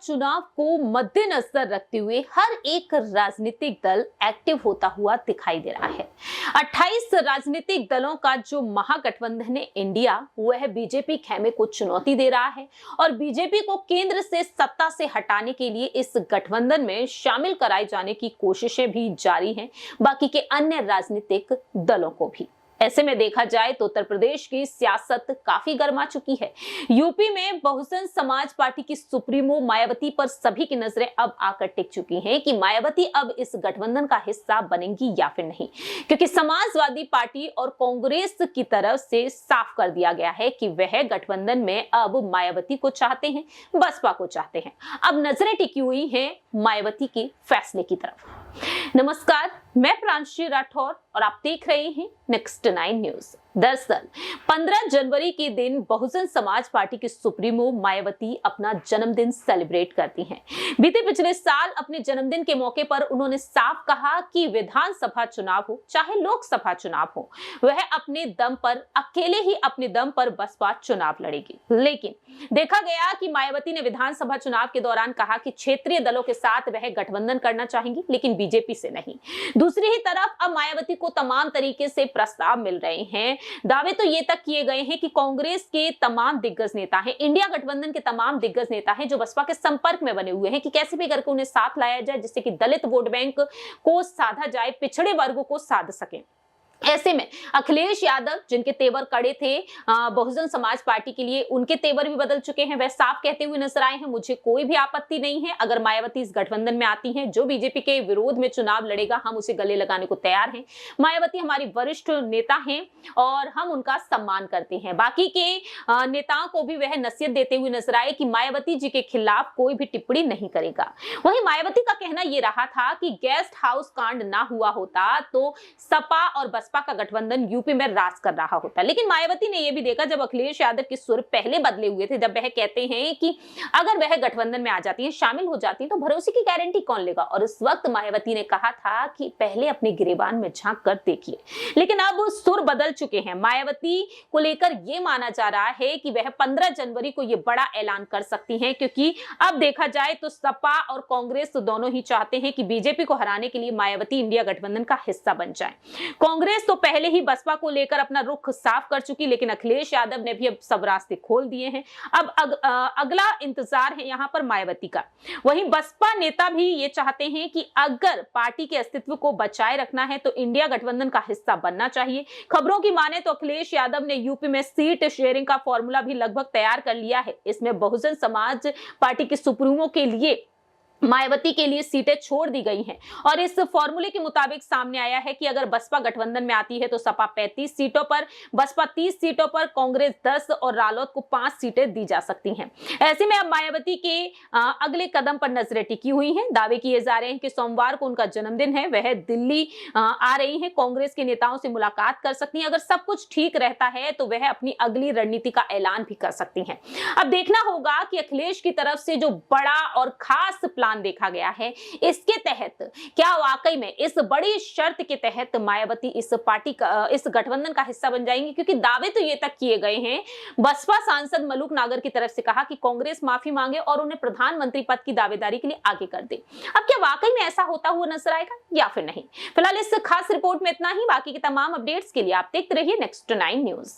चुनाव को मद्देनजर रखते हुए हर एक राजनीतिक दल एक्टिव होता हुआ दिखाई दे रहा है। 28 राजनीतिक दलों का जो महागठबंधन है इंडिया, वह बीजेपी खेमे को चुनौती दे रहा है और बीजेपी को केंद्र से सत्ता से हटाने के लिए इस गठबंधन में शामिल कराए जाने की कोशिशें भी जारी हैं, बाकी के अन्य राजनीतिक दलों को भी। ऐसे में देखा जाए तो उत्तर प्रदेश की सियासत काफी गर्मा चुकी है। यूपी में बहुजन समाज पार्टी की सुप्रीमो मायावती पर सभी की नजरें अब आकर टिक चुकी हैं कि मायावती अब इस गठबंधन का हिस्सा बनेंगी या फिर नहीं, क्योंकि समाजवादी पार्टी और कांग्रेस की तरफ से साफ कर दिया गया है कि वह गठबंधन में अब मायावती को चाहते हैं, बसपा को चाहते हैं। अब नजरें टिकी हुई हैं मायावती के फैसले की तरफ। नमस्कार, मैं प्रांशी राठौर और आप देख रहे हैं नेक्स्ट 9 न्यूज। दरअसल 15 जनवरी के दिन बहुजन समाज पार्टी की सुप्रीमो मायावती अपना जन्मदिन सेलिब्रेट करती हैं। बीते पिछले साल अपने जन्मदिन के मौके पर उन्होंने साफ कहा कि विधानसभा चुनाव हो चाहे लोकसभा चुनाव हो, वह अपने दम पर, अकेले ही अपने दम पर बसपा चुनाव लड़ेगी। लेकिन देखा गया कि मायावती ने विधानसभा चुनाव के दौरान कहा कि क्षेत्रीय दलों के साथ वह गठबंधन करना चाहेंगी, लेकिन बीजेपी से नहीं। दूसरी ही तरफ अब मायावती को तमाम तरीके से प्रस्ताव मिल रहे हैं। दावे तो ये तक किए गए हैं कि कांग्रेस के तमाम दिग्गज नेता हैं, इंडिया गठबंधन के तमाम दिग्गज नेता हैं जो बसपा के संपर्क में बने हुए हैं कि कैसे भी करके उन्हें साथ लाया जाए, जिससे कि दलित वोट बैंक को साधा जाए, पिछड़े वर्गों को साध सके। ऐसे में अखिलेश यादव, जिनके तेवर कड़े थे बहुजन समाज पार्टी के लिए, उनके तेवर भी बदल चुके हैं। वह साफ कहते हुए नजर आए हैं, मुझे कोई भी आपत्ति नहीं है अगर मायावती इस गठबंधन में आती हैं। जो बीजेपी के विरोध में चुनाव लड़ेगा, हम उसे गले लगाने को तैयार हैं। मायावती हमारी वरिष्ठ नेता हैं और हम उनका सम्मान करते हैं। बाकी के नेताओं को भी वह नसीहत देते हुए नजर आए कि मायावती जी के खिलाफ कोई भी टिप्पणी नहीं करेगा। वहीं मायावती का कहना यह रहा था कि गेस्ट हाउस कांड ना हुआ होता तो सपा और बसपा का गठबंधन यूपी में राज कर रहा होता। लेकिन मायावती ने यह भी देखा, जब अखिलेश यादव के सुर पहले बदले हुए थे, जब वह कहते हैं कि अगर वह गठबंधन में आ जाती है, शामिल हो जाती है, तो भरोसे की गारंटी कौन लेगा। और उस वक्त मायावती ने कहा था कि पहले अपने गिरेबान में झांक कर देखिए। लेकिन अब सुर बदल चुके हैं। मायावती को लेकर यह माना जा रहा है कि वह 15 जनवरी को यह बड़ा ऐलान कर सकती हैं, क्योंकि अब देखा जाए तो सपा और कांग्रेस दोनों ही चाहते हैं कि बीजेपी को हराने के लिए मायावती इंडिया गठबंधन का हिस्सा बन जाए। कांग्रेस तो पहले ही बसपा को लेकर अपना रुख साफ कर चुकी, लेकिन अखिलेश यादव ने भी अब सब रास्ते खोल दिए हैं। अब अगला इंतजार है यहां पर मायावती का। वहीं बसपा नेता भी ये चाहते हैं कि अगर पार्टी के अस्तित्व को बचाए रखना है तो इंडिया गठबंधन का हिस्सा बनना चाहिए। खबरों की माने तो अखिलेश यादव ने यूपी में सीट शेयरिंग का फॉर्मूला भी लगभग तैयार कर लिया है। इसमें बहुजन समाज पार्टी के सुप्रीमो के लिए, मायावती के लिए सीटें छोड़ दी गई हैं और इस फॉर्मूले के मुताबिक सामने आया है कि अगर बसपा गठबंधन में आती है तो सपा 35 सीटों पर, बसपा 30 सीटों पर, कांग्रेस 10 और रालोद को 5 सीटें दी जा सकती हैं। ऐसे में अब मायावती के अगले कदम पर नजरें टिकी हुई हैं। दावे किए जा रहे हैं कि सोमवार को उनका जन्मदिन है, वह दिल्ली आ रही हैं, कांग्रेस के नेताओं से मुलाकात कर सकती हैं। अगर सब कुछ ठीक रहता है तो वह अपनी अगली रणनीति का ऐलान भी कर सकती हैं। अब देखना होगा कि अखिलेश की तरफ से जो बड़ा और खास प्लान देखा गया है, इसके तहत क्या वाकई में इस बड़ी शर्त के तहत मायावती इस पार्टी का, इस गठबंधन का हिस्सा बन जाएंगी। क्योंकि दावे तो ये तक किए गए हैं, बसपा सांसद मलूक नागर की तरफ से कहा कि कांग्रेस माफी मांगे और उन्हें प्रधानमंत्री पद की दावेदारी के लिए आगे कर दे। अब क्या वाकई में ऐसा होता हुआ नजर आएगा या फिर नहीं? फिलहाल इस खास रिपोर्ट में इतना ही। बाकी के तमाम अपडेट्स के लिए आप देखते रहिए नेक्स्ट 9 न्यूज।